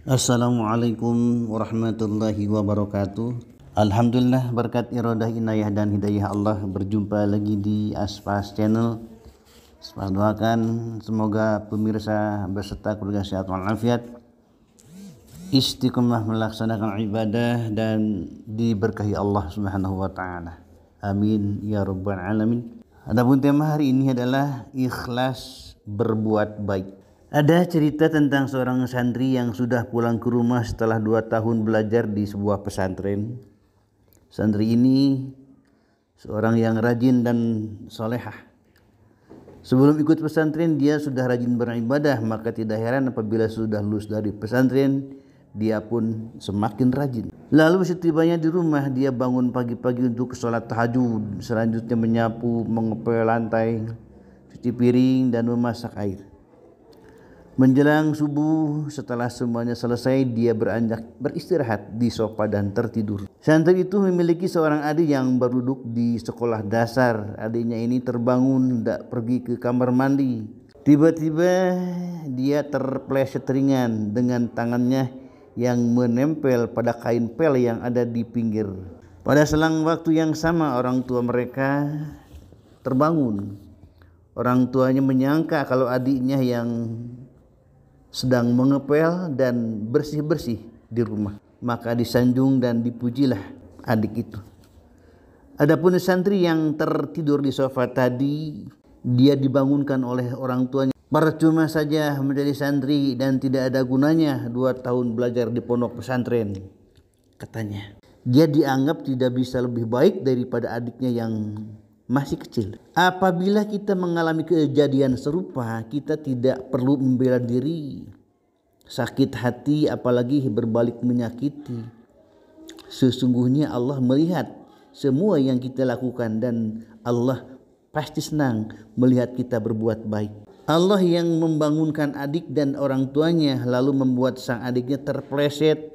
Assalamualaikum warahmatullahi wabarakatuh. Alhamdulillah, berkat iradah, inayah dan hidayah Allah, berjumpa lagi di Aspas Channel. Aspas doakan semoga pemirsa beserta keluarga sehat walafiat, istiqomah melaksanakan ibadah dan diberkahi Allah Subhanahu wa taala. Amin ya rabbal alamin. Adapun tema hari ini adalah ikhlas berbuat baik. Ada cerita tentang seorang santri yang sudah pulang ke rumah setelah 2 tahun belajar di sebuah pesantren. Santri ini seorang yang rajin dan solehah. Sebelum ikut pesantren dia sudah rajin beribadah, maka tidak heran apabila sudah lulus dari pesantren dia pun semakin rajin. Lalu setibanya di rumah dia bangun pagi-pagi untuk sholat tahajud, selanjutnya menyapu, mengepel lantai, cuci piring dan memasak air. Menjelang subuh, setelah semuanya selesai, dia beranjak beristirahat di sofa dan tertidur. Santri itu memiliki seorang adik yang baru duduk di sekolah dasar. Adiknya ini terbangun, hendak pergi ke kamar mandi. Tiba-tiba dia terpleset ringan dengan tangannya yang menempel pada kain pel yang ada di pinggir. Pada selang waktu yang sama, orang tua mereka terbangun. Orang tuanya menyangka kalau adiknya yang sedang mengepel dan bersih-bersih di rumah, maka disanjung dan dipujilah adik itu. Adapun santri yang tertidur di sofa tadi, dia dibangunkan oleh orang tuanya. Percuma saja menjadi santri dan tidak ada gunanya 2 tahun belajar di pondok pesantren, katanya. Dia dianggap tidak bisa lebih baik daripada adiknya yang masih kecil. Apabila kita mengalami kejadian serupa, kita tidak perlu membela diri, sakit hati, apalagi berbalik menyakiti. Sesungguhnya Allah melihat semua yang kita lakukan dan Allah pasti senang melihat kita berbuat baik. Allah yang membangunkan adik dan orang tuanya lalu membuat sang adiknya terpleset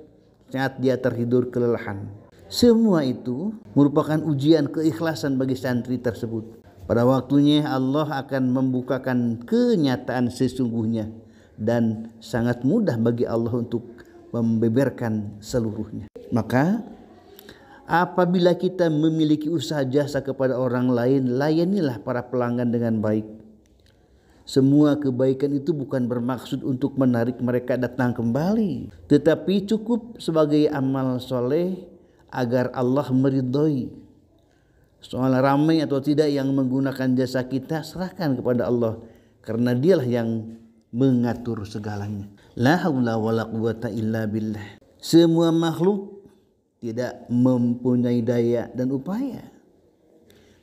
saat dia tertidur kelelahan. Semua itu merupakan ujian keikhlasan bagi santri tersebut. Pada waktunya Allah akan membukakan kenyataan sesungguhnya dan sangat mudah bagi Allah untuk membeberkan seluruhnya. Maka apabila kita memiliki usaha jasa kepada orang lain, layanilah para pelanggan dengan baik. Semua kebaikan itu bukan bermaksud untuk menarik mereka datang kembali, tetapi cukup sebagai amal soleh agar Allah meridhoi. Soal ramai atau tidak yang menggunakan jasa kita, serahkan kepada Allah, karena dialah yang mengatur segalanya. La haula wala quwata illa billah. Semua makhluk tidak mempunyai daya dan upaya,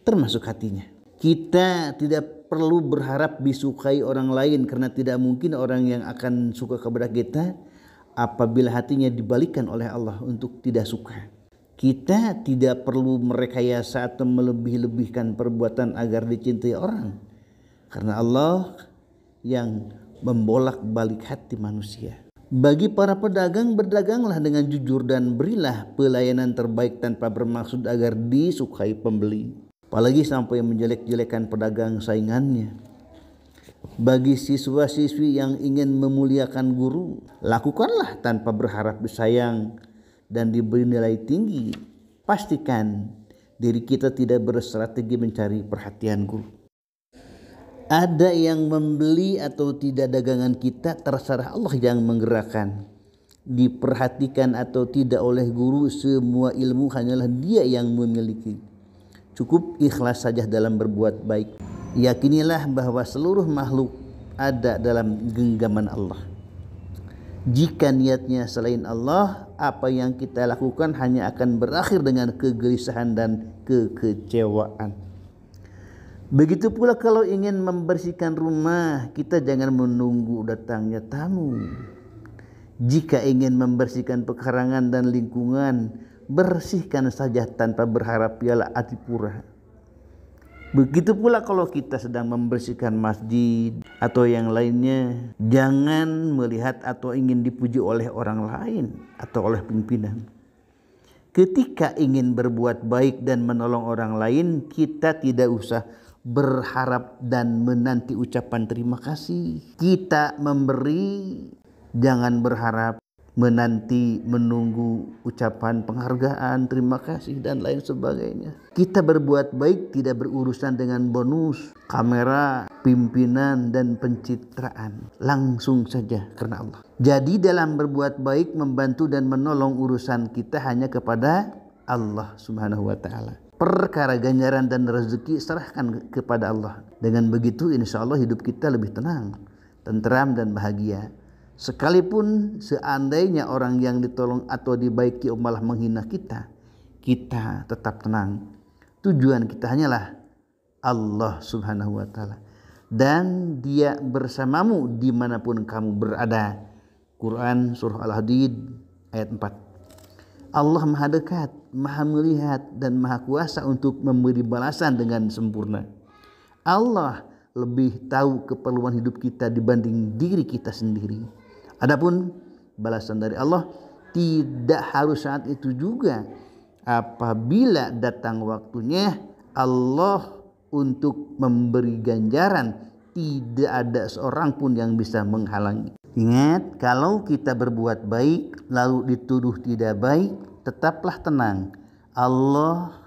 termasuk hatinya. Kita tidak perlu berharap disukai orang lain, karena tidak mungkin orang yang akan suka kepada kita apabila hatinya dibalikkan oleh Allah untuk tidak suka. Kita tidak perlu merekayasa atau melebih-lebihkan perbuatan agar dicintai orang, karena Allah yang membolak-balik hati manusia. Bagi para pedagang, berdaganglah dengan jujur dan berilah pelayanan terbaik tanpa bermaksud agar disukai pembeli, apalagi sampai menjelek-jelekan pedagang saingannya. Bagi siswa-siswi yang ingin memuliakan guru, lakukanlah tanpa berharap disayang dan diberi nilai tinggi. Pastikan diri kita tidak berstrategi mencari perhatian guru. Ada yang membeli atau tidak dagangan kita, terserah Allah yang menggerakkan. Diperhatikan atau tidak oleh guru, semua ilmu hanyalah Dia yang memiliki. Cukup ikhlas saja dalam berbuat baik. Yakinilah bahwa seluruh makhluk ada dalam genggaman Allah. Jika niatnya selain Allah, apa yang kita lakukan hanya akan berakhir dengan kegelisahan dan kekecewaan. Begitu pula kalau ingin membersihkan rumah, kita jangan menunggu datangnya tamu. Jika ingin membersihkan pekarangan dan lingkungan, bersihkan saja tanpa berharap piala adipura. Begitu pula kalau kita sedang membersihkan masjid atau yang lainnya, jangan melihat atau ingin dipuji oleh orang lain atau oleh pimpinan. Ketika ingin berbuat baik dan menolong orang lain, kita tidak usah berharap dan menanti ucapan terima kasih. Kita memberi, jangan berharap menunggu ucapan penghargaan, terima kasih dan lain sebagainya. Kita berbuat baik tidak berurusan dengan bonus, kamera, pimpinan dan pencitraan. Langsung saja karena Allah. Jadi dalam berbuat baik, membantu dan menolong urusan kita hanya kepada Allah Subhanahu wa taala. Perkara ganjaran dan rezeki serahkan kepada Allah. Dengan begitu insya Allah hidup kita lebih tenang, tenteram dan bahagia. Sekalipun seandainya orang yang ditolong atau dibaiki malah menghina kita, kita tetap tenang. Tujuan kita hanyalah Allah Subhanahu wa taala, dan Dia bersamamu dimanapun kamu berada. Quran surah Al-Hadid ayat 4. Allah maha dekat, maha melihat dan maha kuasa untuk memberi balasan dengan sempurna. Allah lebih tahu keperluan hidup kita dibanding diri kita sendiri. Adapun balasan dari Allah tidak harus saat itu juga. Apabila datang waktunya Allah untuk memberi ganjaran, tidak ada seorang pun yang bisa menghalangi. Ingat, kalau kita berbuat baik lalu dituduh tidak baik, tetaplah tenang. Allah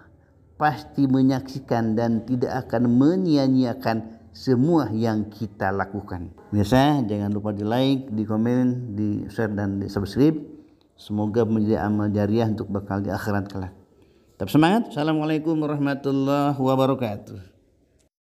pasti menyaksikan dan tidak akan menyia-nyiakan semua yang kita lakukan. Biasa jangan lupa di like, di komen, di share dan di subscribe. Semoga menjadi amal jariah untuk bekal di akhirat kelak. Tetap semangat. Assalamualaikum warahmatullahi wabarakatuh.